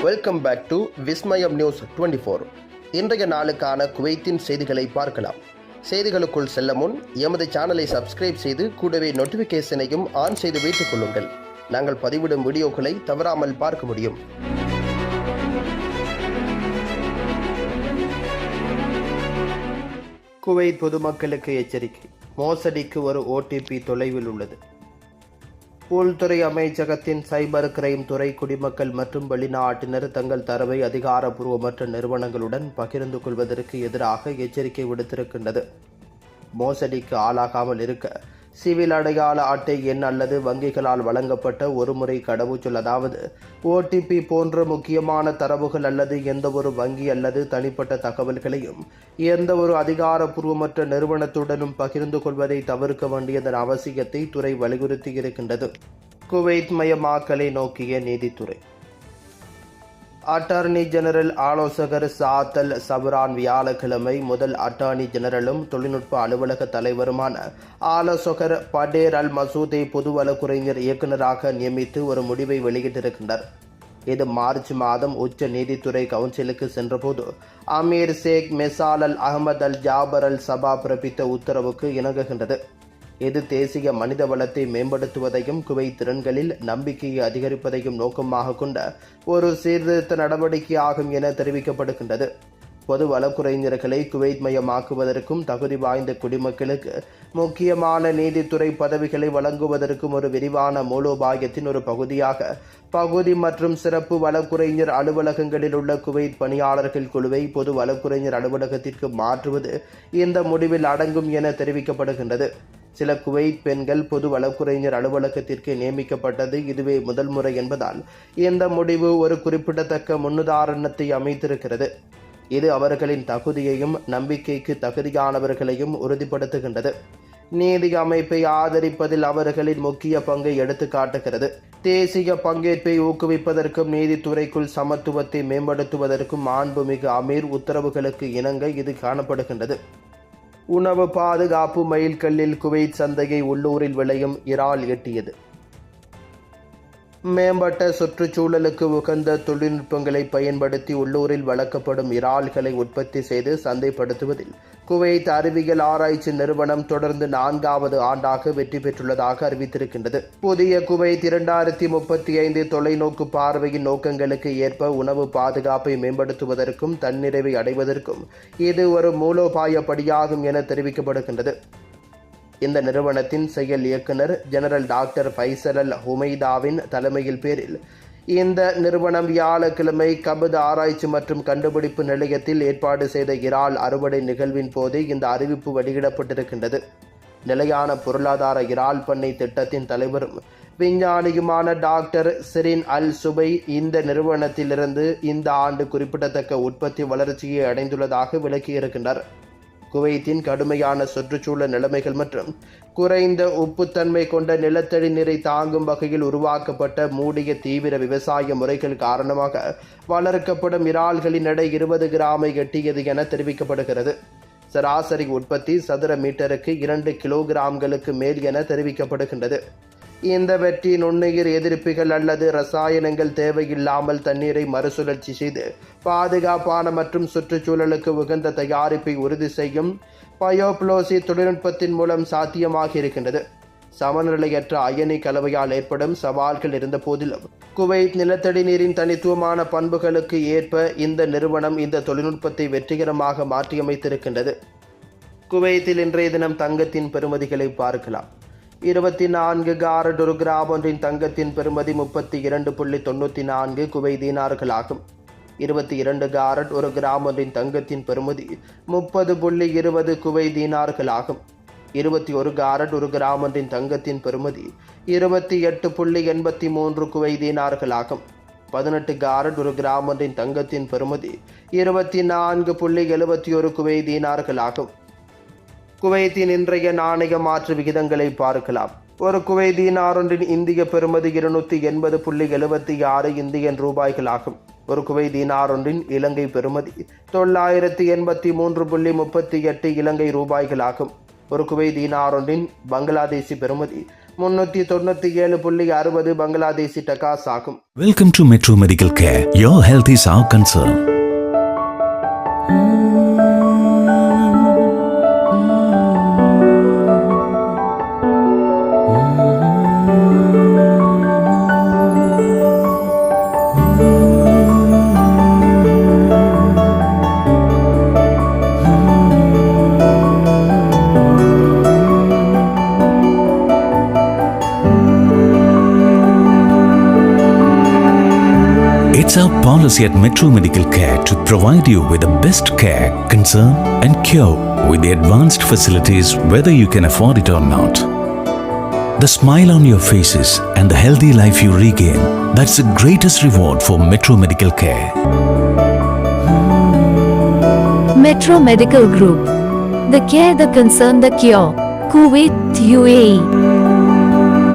Welcome back to Vismayam news 24. இன்றைய நாளுக்கான குவைத்தின் செய்திகளை பார்க்கலாம். செய்திகளுக்குள் செல்ல முன் எமது சேனலை சப்ஸ்கிரைப் செய்து கூடவே நோட்டிஃபிகேஷனையும் ஆன் செய்து வைத்துக் கொள்ளுங்கள். நாங்கள் பதிவிடும் வீடியோக்களை தவறாமல் பார்க்க முடியும். குவைத் பொதுமக்களுக்கு எச்சரிக்கை. மோசடிக்கு ஒரு OTP தொலைவில் உள்ளது. உள்துறை அமைச்சகத்தின் சைபர் கிரைம் துறை குடிமக்கள் மற்றும் வெளிநாட்டினர் தங்கள் தரவை அதிகாரப்பூர்வமற்ற நிறுவனங்களுடன் பகிர்ந்து கொள்வதற்கு எதிராக எச்சரிக்கை விடுத்திருக்கின்றது. மோசடிக்கு ஆளாகாமல் இருக்க சிவில் அடையாள அட்டை எண் அல்லது வங்கிகளால் வழங்கப்பட்ட ஒருமுறை கடவுச்சொல், அதாவது OTP போன்ற முக்கியமான தரவுகள் அல்லது எந்த ஒரு வங்கி அல்லது தனிப்பட்ட தகவல்களையும் எந்த ஒரு அதிகாரப்பூர்வமற்ற நிறுவனத்துடனும் பகிர்ந்து கொள்வதை தவிர்க்க வேண்டியதன் அவசியத்தை துறை வலியுறுத்தி இருக்கின்றது. குவைத் மயமாக்கலை நோக்கிய நீதித்துறை. அட்டார்னி ஜெனரல் ஆலோசகர் சாத் அல் சப்ரான் வியாழக்கிழமை முதல் அட்டார்னி ஜெனரலும் தொழில்நுட்ப அலுவலக தலைவருமான ஆலோசகர் படேர் அல் மசூதை பொது வழக்குரைஞர் இயக்குநராக நியமித்து ஒரு முடிவை வெளியிட்டிருக்கின்றார். இது மார்ச் மாதம் உச்ச நீதித்துறை கவுன்சிலுக்கு சென்றபோது அமீர் ஷேக் மெசால் அல் அஹமத் அல் ஜாபர் அல் சபா பிறப்பித்த உத்தரவுக்கு இணங்குகின்றது. இது தேசிய மனித வளத்தை மேம்படுத்துவதையும் குவைத் திறன்களில் நம்பிக்கையை அதிகரிப்பதையும் நோக்கமாக கொண்ட ஒரு சீர்திருத்த நடவடிக்கையாகும் என தெரிவிக்கப்படுகின்றது. பொது வழக்குரைஞர்களை குவைத் மயமாக்குவதற்கும் தகுதி வாய்ந்த குடிமக்களுக்கு முக்கியமான நீதித்துறை பதவிகளை வழங்குவதற்கும் ஒரு விரிவான மூலோபாயத்தின் ஒரு பகுதியாக பகுதி மற்றும் சிறப்பு வழக்குரைஞர் அலுவலகங்களில் உள்ள குவைத் பணியாளர்கள் குழுவை பொது வழக்குரைஞர் அலுவலகத்திற்கு மாற்றுவது இந்த முடிவில் அடங்கும் என தெரிவிக்கப்படுகின்றது. சில குவைத் பெண்கள் பொது வழக்குரைஞர் அலுவலகத்திற்கு நியமிக்கப்பட்டது இதுவே முதல் முறை என்பதால் இந்த முடிவு ஒரு குறிப்பிடத்தக்க முன்னுதாரணத்தை அமைத்திருக்கிறது. இது அவர்களின் தகுதியையும் நம்பிக்கைக்கு தகுதியானவர்களையும் உறுதிப்படுத்துகின்றது. நீதி அமைப்பை ஆதரிப்பதில் அவர்களின் முக்கிய பங்கை எடுத்து காட்டுகிறது. தேசிய பங்கேற்பை ஊக்குவிப்பதற்கும் நீதித்துறைக்குள் சமத்துவத்தை மேம்படுத்துவதற்கும் மாண்புமிகு அமீர் உத்தரவுகளுக்கு இணங்க இது காணப்படுகின்றது. உணவு பாதுகாப்பு மைல்கல்லில் குவைத் சந்தையை உள்ளூரில் விளையும் இறால் எட்டியது. மேம்பட்ட சுற்றுச்சூழலுக்கு உகந்த தொழில்நுட்பங்களை பயன்படுத்தி உள்ளூரில் வளர்க்கப்படும் இறால்களை உற்பத்தி செய்து சந்தைப்படுத்துவதில் குவைத் அறிவியல் ஆராய்ச்சி நிறுவனம் தொடர்ந்து 4வது ஆண்டாக வெற்றி பெற்றுள்ளதாக அறிவித்திருக்கின்றது. புதிய குவைத் 2035 தொலைநோக்கு பார்வையின் நோக்கங்களுக்கு ஏற்ப உணவு பாதுகாப்பை மேம்படுத்துவதற்கும் தன்னிறைவை அடைவதற்கும் இது ஒரு மூலோபாய படியாகும் என தெரிவிக்கப்படுகின்றது. இந்த நிறுவனத்தின் செயல் இயக்குனர் ஜெனரல் டாக்டர் ஃபைசல் அல் ஹுமைதாவின் தலைமையில் பேரில் இந்த நிறுவனம் வியாழக்கிழமை கபத் ஆராய்ச்சி மற்றும் கண்டுபிடிப்பு நிலையத்தில் ஏற்பாடு செய்த இறால் அறுவடை நிகழ்வின் போது இந்த அறிவிப்பு வெளியிடப்பட்டிருக்கின்றது. நிலையான பொருளாதார இறால் பண்ணை திட்டத்தின் தலைவரும் விஞ்ஞானியுமான டாக்டர் சிரின் அல் சுபை இந்த நிறுவனத்திலிருந்து இந்த ஆண்டு குறிப்பிடத்தக்க உற்பத்தி வளர்ச்சியை அடைந்துள்ளதாக விளக்கியிருக்கின்றனர். குவைத்தின் கடுமையான சுற்றுச்சூழல் நிலைமைகள் மற்றும் குறைந்த உப்புத்தன்மை கொண்ட நிலத்தடி நீரை தாங்கும் வகையில் உருவாக்கப்பட்ட மூடிய தீவிர விவசாய முறைகள் காரணமாக வளர்க்கப்படும் இறால்களின் எடை 20 கிராமை எட்டியது என தெரிவிக்கப்படுகிறது. சராசரி உற்பத்தி சதுர மீட்டருக்கு 2 கிலோகிராம்களுக்கு மேல் என தெரிவிக்கப்படுகின்றது. இந்த வெற்றி நுண்ணுயிர் எதிர்ப்பிகள் அல்லது ரசாயனங்கள் தேவையில்லாமல் தண்ணீரை மறுசுழற்சி செய்து பாதுகாப்பான மற்றும் சுற்றுச்சூழலுக்கு உகந்த தயாரிப்பை உறுதி செய்யும் பயோப்ளோசி தொழில்நுட்பத்தின் மூலம் சாத்தியமாக இருக்கின்றது. சமநிலையற்ற அயனி கலவையால் ஏற்படும் சவால்கள் இருந்த போதிலும் குவைத் நிலத்தடி நீரின் தனித்துவமான பண்புகளுக்கு ஏற்ப இந்த நிறுவனம் இந்த தொழில்நுட்பத்தை வெற்றிகரமாக மாற்றியமைத்திருக்கின்றது. குவைத்தில் இன்றைய தினம் தங்கத்தின் பெறுமதிகளை பார்க்கலாம். 24 காரட் ஒரு கிராம் ஒன்றின் தங்கத்தின் பெறுமதி 32.94 குவைத் தீனார்களாகும். 22 காரட் ஒரு கிராம் ஒன்றின் தங்கத்தின் பெறுமதி 30.20 குவைத் தீனார்களாகும். 21 காரட் ஒரு கிராம் ஒன்றின் தங்கத்தின் பெறுமதி 28.83 குவைத் தீனார்களாகும். 18 காரட் ஒரு கிராம் ஒன்றின் தங்கத்தின் பெறுமதி 24.71 குவைத் தீனார்களாகும். குவைத்தின் இன்றைய நாணய மாற்று விகிதங்களை பார்க்கலாம். ஒரு குவைத் தீனார் ஒன்றின் இந்திய பெறுமதி 280.76 இந்தியன் ரூபாய்களாகும். ஒரு குவைத் தீனார் ஒன்றின் இலங்கை பெறுமதி 983.38 இலங்கை ரூபாய்களாகும். ஒரு குவைத் தீனார் ஒன்றின் பங்களாதேசி பெறுமதி 397.60 பங்களாதேசி டகாஸ் ஆகும். Welcome to Metro Medical Care. Your health is our concern. It's our policy at Metro Medical Care to provide you with the best care, concern and cure with the advanced facilities whether you can afford it or not. The smile on your faces and the healthy life you regain, that's the greatest reward for Metro Medical Care. Metro Medical Group. The care, the concern, the cure. Kuwait, UAE.